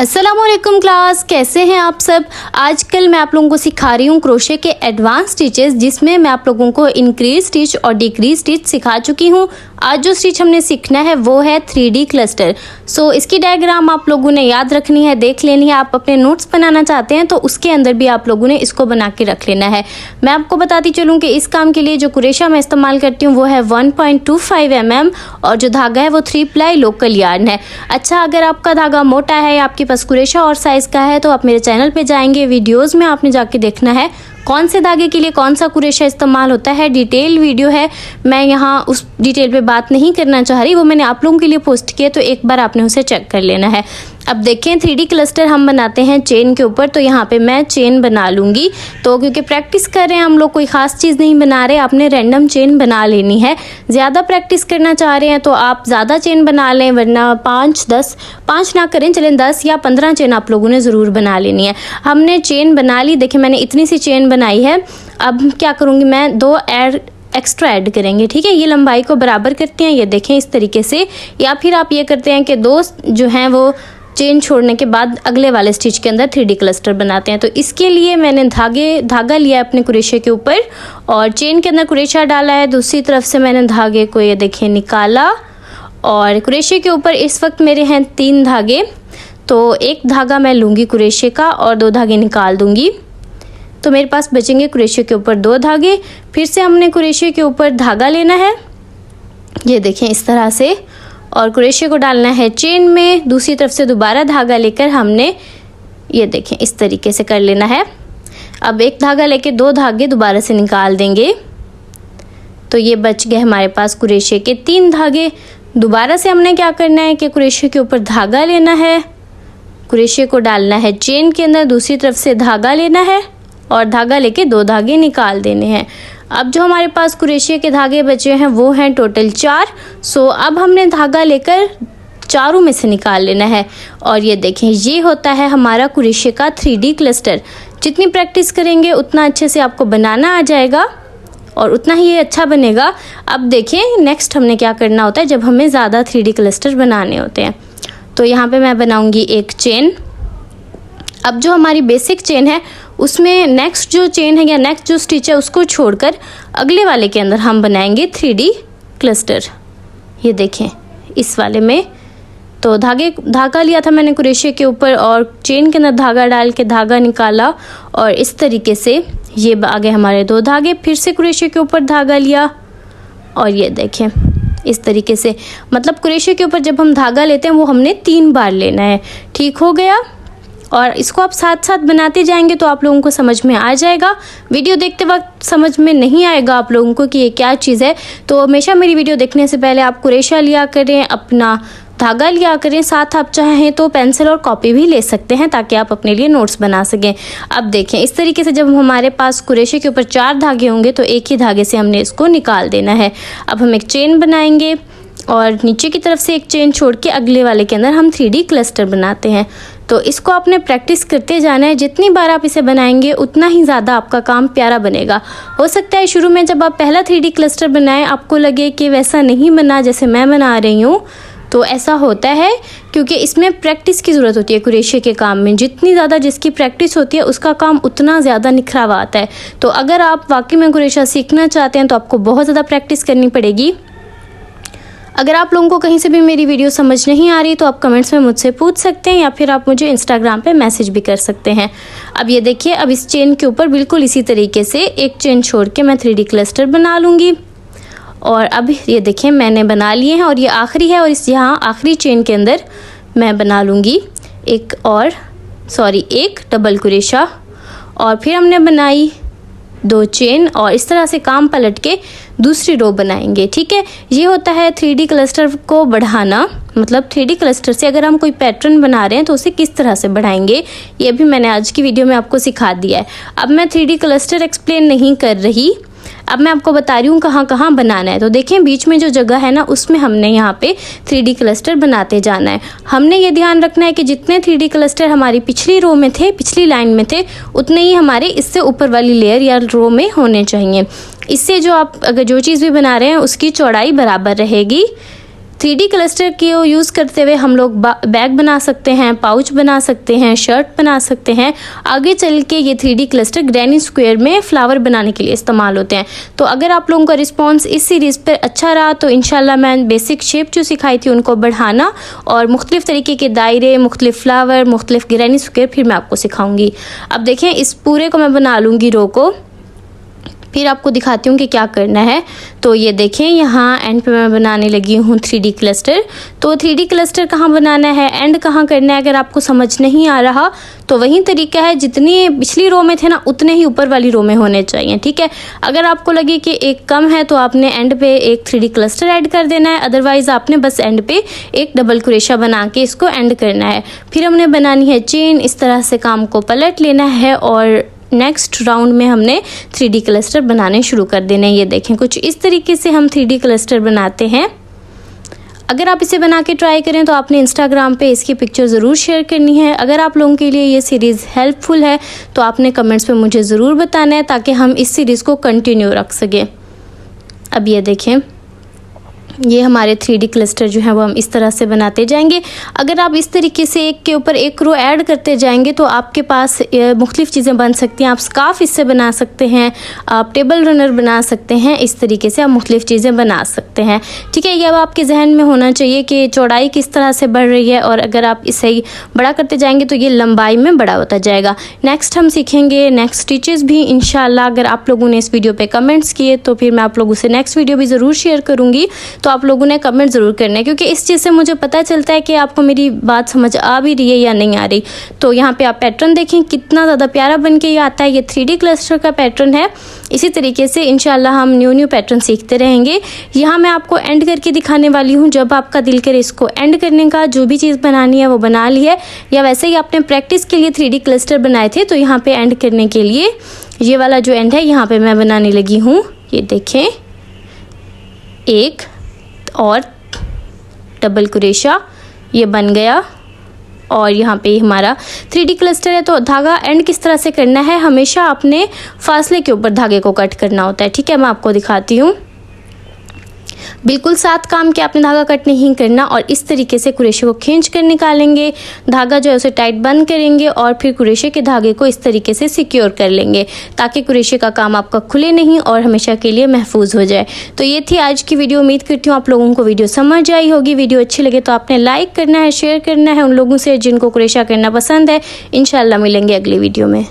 अस्सलामुअलैकुम क्लास, कैसे हैं आप सब। आजकल मैं आप लोगों को सिखा रही हूँ क्रोशे के एडवांस स्टिचेस, जिसमें मैं आप लोगों को इंक्रीज स्टिच और डिक्रीज स्टिच सिखा चुकी हूँ। आज जो स्टिच हमने सीखना है वो है 3D क्लस्टर। सो इसकी डायग्राम आप लोगों ने याद रखनी है, देख लेनी है। आप अपने नोट्स बनाना चाहते हैं तो उसके अंदर भी आप लोगों ने इसको बना के रख लेना है। मैं आपको बताती चलूँ कि इस काम के लिए जो कुरेशा मैं इस्तेमाल करती हूँ वो है 1.25 mm और जो धागा है वो 3 प्लाई लोकल यार्न है। अच्छा, अगर आपका धागा मोटा है या आपके पास कुरेशा और साइज़ का है तो आप मेरे चैनल पे जाएंगे, वीडियोस में आपने जाके देखना है कौन से धागे के लिए कौन सा कुरेशा इस्तेमाल होता है। डिटेल वीडियो है, मैं यहाँ उस डिटेल पे बात नहीं करना चाह रही, वो मैंने आप लोगों के लिए पोस्ट किया, तो एक बार आपने उसे चेक कर लेना है। अब देखें 3D क्लस्टर हम बनाते हैं चेन के ऊपर, तो यहाँ पे मैं चेन बना लूँगी। तो क्योंकि प्रैक्टिस कर रहे हैं हम लोग, कोई ख़ास चीज़ नहीं बना रहे, आपने रैंडम चेन बना लेनी है। ज़्यादा प्रैक्टिस करना चाह रहे हैं तो आप ज़्यादा चेन बना लें, वरना 5 ना करें, चलें 10 या 15 चेन आप लोगों ने ज़रूर बना लेनी है। हमने चेन बना ली, देखिए मैंने इतनी सी चेन बनाई है। अब क्या करूँगी मैं, 2 एक्स्ट्रा ऐड करेंगे, ठीक है। ये लंबाई को बराबर करते हैं, ये देखें इस तरीके से। या फिर आप ये करते हैं कि 2 जो हैं वो चेन छोड़ने के बाद अगले वाले स्टिच के अंदर 3D क्लस्टर बनाते हैं। तो इसके लिए मैंने धागा लिया है अपने कुरेशे के ऊपर और चेन के अंदर कुरेशा डाला है। दूसरी तरफ से मैंने धागे को ये देखिए निकाला और कुरेशे के ऊपर इस वक्त मेरे हैं 3 धागे। तो एक धागा मैं लूँगी कुरेशे का और 2 धागे निकाल दूँगी, तो मेरे पास बचेंगे कुरेशे के ऊपर 2 धागे। फिर से हमने कुरेशे के ऊपर धागा लेना है, ये देखें इस तरह से, और कुरेशे को डालना है चेन में। दूसरी तरफ से दोबारा धागा लेकर हमने ये देखें इस तरीके से कर लेना है। अब एक धागा लेके 2 धागे दोबारा से निकाल देंगे, तो ये बच गए हमारे पास कुरेशे के 3 धागे। दोबारा से हमने क्या करना है कि कुरेशे के ऊपर धागा लेना है, कुरेशे को डालना है चेन के अंदर, दूसरी तरफ से धागा लेना है और धागा लेके 2 धागे निकाल देने हैं। अब जो हमारे पास कुरेशे के धागे बचे हैं वो हैं टोटल 4। सो अब हमने धागा लेकर चारों में से निकाल लेना है और ये देखें ये होता है हमारा कुरेशे का 3D क्लस्टर। जितनी प्रैक्टिस करेंगे उतना अच्छे से आपको बनाना आ जाएगा और उतना ही ये अच्छा बनेगा। अब देखें नेक्स्ट हमने क्या करना होता है जब हमें ज़्यादा 3D क्लस्टर बनाने होते हैं। तो यहाँ पे मैं बनाऊँगी एक चेन। अब जो हमारी बेसिक चेन है उसमें नेक्स्ट जो चेन है या नेक्स्ट जो स्टिच है उसको छोड़कर अगले वाले के अंदर हम बनाएंगे 3D क्लस्टर। ये देखें इस वाले में तो धागा लिया था मैंने कुरेशे के ऊपर और चेन के अंदर धागा डाल के धागा निकाला और इस तरीके से ये आ गए हमारे 2 धागे। फिर से कुरेशे के ऊपर धागा लिया और ये देखें इस तरीके से, मतलब कुरेशे के ऊपर जब हम धागा लेते हैं वो हमने 3 बार लेना है। ठीक हो गया। और इसको आप साथ साथ बनाते जाएंगे तो आप लोगों को समझ में आ जाएगा। वीडियो देखते वक्त समझ में नहीं आएगा आप लोगों को कि ये क्या चीज़ है, तो हमेशा मेरी वीडियो देखने से पहले आप कुरेशा लिया करें, अपना धागा लिया करें, साथ आप चाहें तो पेंसिल और कॉपी भी ले सकते हैं ताकि आप अपने लिए नोट्स बना सकें। अब देखें इस तरीके से जब हमारे पास कुरेशे के ऊपर 4 धागे होंगे तो एक ही धागे से हमने इसको निकाल देना है। अब हम एक चेन बनाएंगे और नीचे की तरफ से एक चेन छोड़ के अगले वाले के अंदर हम 3D क्लस्टर बनाते हैं। तो इसको आपने प्रैक्टिस करते जाना है, जितनी बार आप इसे बनाएंगे उतना ही ज़्यादा आपका काम प्यारा बनेगा। हो सकता है शुरू में जब आप पहला 3D क्लस्टर बनाएं आपको लगे कि वैसा नहीं बना जैसे मैं बना रही हूँ, तो ऐसा होता है क्योंकि इसमें प्रैक्टिस की ज़रूरत होती है। कुरेशे के काम में जितनी ज़्यादा जिसकी प्रैक्टिस होती है उसका काम उतना ज़्यादा निखरावा आता है। तो अगर आप वाकई में कुरेशा सीखना चाहते हैं तो आपको बहुत ज़्यादा प्रैक्टिस करनी पड़ेगी। अगर आप लोगों को कहीं से भी मेरी वीडियो समझ नहीं आ रही तो आप कमेंट्स में मुझसे पूछ सकते हैं या फिर आप मुझे इंस्टाग्राम पे मैसेज भी कर सकते हैं। अब ये देखिए, अब इस चेन के ऊपर बिल्कुल इसी तरीके से एक चेन छोड़ के मैं 3D क्लस्टर बना लूँगी। और अब ये देखें मैंने बना लिए हैं और ये आखिरी है और इस यहाँ आखिरी चेन के अंदर मैं बना लूँगी एक डबल कुरेशा और फिर हमने बनाई 2 चेन और इस तरह से काम पलट के दूसरी रो बनाएंगे। ठीक है, ये होता है 3D क्लस्टर को बढ़ाना। मतलब 3D क्लस्टर से अगर हम कोई पैटर्न बना रहे हैं तो उसे किस तरह से बढ़ाएंगे ये भी मैंने आज की वीडियो में आपको सिखा दिया है। अब मैं 3D क्लस्टर एक्सप्लेन नहीं कर रही, अब मैं आपको बता रही हूँ कहाँ कहाँ बनाना है। तो देखें बीच में जो जगह है ना उसमें हमने यहाँ पे 3D क्लस्टर बनाते जाना है। हमने ये ध्यान रखना है कि जितने 3D क्लस्टर हमारी पिछली रो में थे, पिछली लाइन में थे, उतने ही हमारे इससे ऊपर वाली लेयर या रो में होने चाहिए। इससे जो आप अगर जो चीज़ भी बना रहे हैं उसकी चौड़ाई बराबर रहेगी। 3D क्लस्टर के यूज़ करते हुए हम लोग बैग बना सकते हैं, पाउच बना सकते हैं, शर्ट बना सकते हैं। आगे चल के ये 3D क्लस्टर ग्रैनी स्क्वायर में फ्लावर बनाने के लिए इस्तेमाल होते हैं। तो अगर आप लोगों का रिस्पॉन्स इस सीरीज़ पर अच्छा रहा तो इंशाल्लाह मैं बेसिक शेप जो सिखाई थी उनको बढ़ाना और मुख्तलिफ़ तरीके के दायरे, मुख्तलिफ़ फ्लावर, मुख्तलिफ़ ग्रैनी स्क्वायर फिर मैं आपको सिखाऊंगी। अब देखें, इस पूरे को मैं बना लूँगी रो को, फिर आपको दिखाती हूँ कि क्या करना है। तो ये देखें, यहाँ एंड पे मैं बनाने लगी हूँ 3D क्लस्टर। तो 3D क्लस्टर कहाँ बनाना है, एंड कहाँ करना है, अगर आपको समझ नहीं आ रहा तो वही तरीका है, जितनी पिछली रो में थे ना उतने ही ऊपर वाली रो में होने चाहिए, ठीक है। अगर आपको लगे कि एक कम है तो आपने एंड पे एक 3D क्लस्टर ऐड कर देना है, अदरवाइज़ आपने बस एंड पे एक डबल क्रोशा बना के इसको एंड करना है। फिर हमने बनानी है चेन, इस तरह से काम को पलट लेना है और नेक्स्ट राउंड में हमने 3D क्लस्टर बनाने शुरू कर देने। ये देखें, कुछ इस तरीके से हम 3D क्लस्टर बनाते हैं। अगर आप इसे बना के ट्राई करें तो आपने इंस्टाग्राम पे इसकी पिक्चर ज़रूर शेयर करनी है। अगर आप लोगों के लिए ये सीरीज़ हेल्पफुल है तो आपने कमेंट्स पे मुझे ज़रूर बताना है ताकि हम इस सीरीज़ को कंटिन्यू रख सकें। अब ये देखें, ये हमारे 3D क्लस्टर जो है वो हम इस तरह से बनाते जाएंगे। अगर आप इस तरीके से एक के ऊपर एक रो ऐड करते जाएंगे तो आपके पास मुख्तलिफ़ चीज़ें बन सकती हैं। आप स्कार्फ इससे बना सकते हैं, आप टेबल रनर बना सकते हैं, इस तरीके से आप मुख्तलिफ़ चीज़ें बना सकते हैं, ठीक है। ये अब आपके जहन में होना चाहिए कि चौड़ाई किस तरह से बढ़ रही है और अगर आप इसे ही बड़ा करते जाएंगे तो ये लंबाई में बड़ा होता जाएगा। नेक्स्ट हम सीखेंगे नेक्स्ट स्टिचेस भी इंशाल्लाह। अगर आप लोगों ने इस वीडियो पर कमेंट्स किए तो फिर मैं आप लोगों से नेक्स्ट वीडियो भी ज़रूर शेयर करूँगी। तो आप लोगों ने कमेंट ज़रूर करना है क्योंकि इस चीज़ से मुझे पता चलता है कि आपको मेरी बात समझ आ भी रही है या नहीं आ रही। तो यहाँ पे आप पैटर्न देखें कितना ज़्यादा प्यारा बन के ये आता है। ये 3D क्लस्टर का पैटर्न है। इसी तरीके से इंशाल्लाह हम न्यू पैटर्न सीखते रहेंगे। यहाँ मैं आपको एंड करके दिखाने वाली हूँ। जब आपका दिल करे इसको एंड करने का, जो भी चीज़ बनानी है वो बना ली है, या वैसे ही आपने प्रैक्टिस के लिए 3D क्लस्टर बनाए थे तो यहाँ पर एंड करने के लिए ये वाला जो एंड है यहाँ पर मैं बनाने लगी हूँ। ये देखें, एक और डबल क्रोशा ये बन गया और यहाँ पे हमारा 3D क्लस्टर है। तो धागा एंड किस तरह से करना है, हमेशा अपने फासले के ऊपर धागे को कट करना होता है, ठीक है। मैं आपको दिखाती हूँ, बिल्कुल साथ काम के आपने धागा कट नहीं करना और इस तरीके से कुरेशे को खींच कर निकालेंगे। धागा जो है उसे टाइट बंद करेंगे और फिर कुरेशे के धागे को इस तरीके से सिक्योर कर लेंगे ताकि कुरेशे का काम आपका खुले नहीं और हमेशा के लिए महफूज हो जाए। तो ये थी आज की वीडियो। उम्मीद करती हूँ आप लोगों को वीडियो समझ आई होगी। वीडियो अच्छी लगे तो आपने लाइक करना है, शेयर करना है उन लोगों से जिनको कुरेशा करना पसंद है। इंशाल्लाह मिलेंगे अगली वीडियो में।